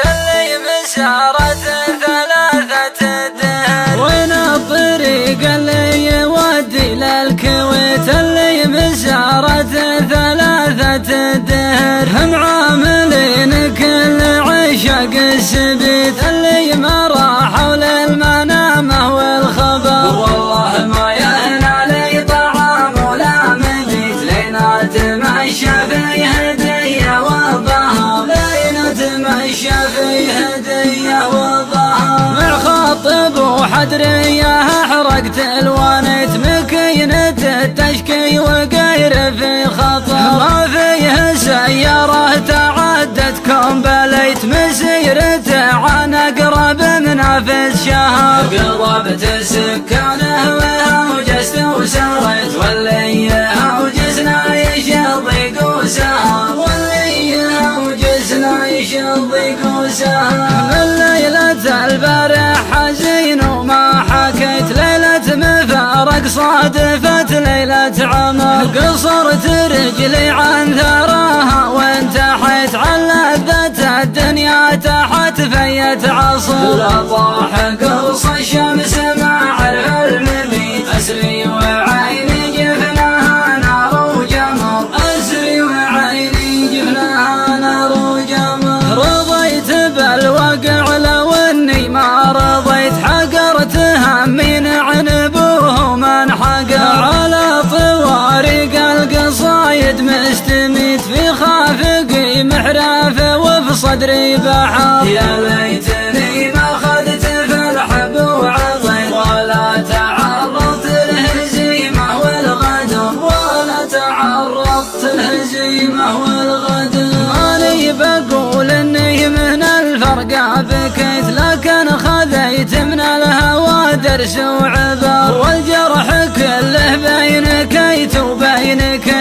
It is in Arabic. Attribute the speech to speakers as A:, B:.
A: اللي مسارة ثلاثة الدهر، وين الطريق اللي يودي للكويت اللي مسارة ثلاثة الدهر، هم عاملين كل عشق السبيت اللي ما راحوا للمنامة والخبر، والله ما يهنى لي طعام ولا مبيت لين اتمشى في هدية والظهر، لين اتمشى في هدية والظهر، مع خطب وحدرية حرقت الوانت مكينة التشكي وغير في خطر، ما فيه سيارة تعدت كومبليت مسيرته عن اقرب منافس شهر، قربت سكانه وهوجست وسرت واللي هوجسنا يشضيق وسهر، واللي هوجسنا يشضيق وسهر، من ليلة البارح حزين وما حكيت ليلة مفارق صادفت ليلة عمر، قصرت رجلي عن ثراها وانتحيت عن لذة الدنيا تحت فية عصر، طاح قرص الشمس مع المبيت أسري وعيني جفناها نار وجمر، أسري وعيني جفناها نار وجمر، رضيت بالوقع لو اني ما رضيت، حقرت همي عنبوه من حقر، على طوارق القصايد مستميت في خافقي محرافه وفي صدري بحر، يا ليتني ما خذت في الحب وعطيت ولا تعرضت الهزيمة والغدر، ولا تعرضت الهزيمة والغدر، ماني بقول اني من الفرقة بكيت لكن خذيت من الهوى درس وعبر، والجرح كله بين كيت وبين كيت،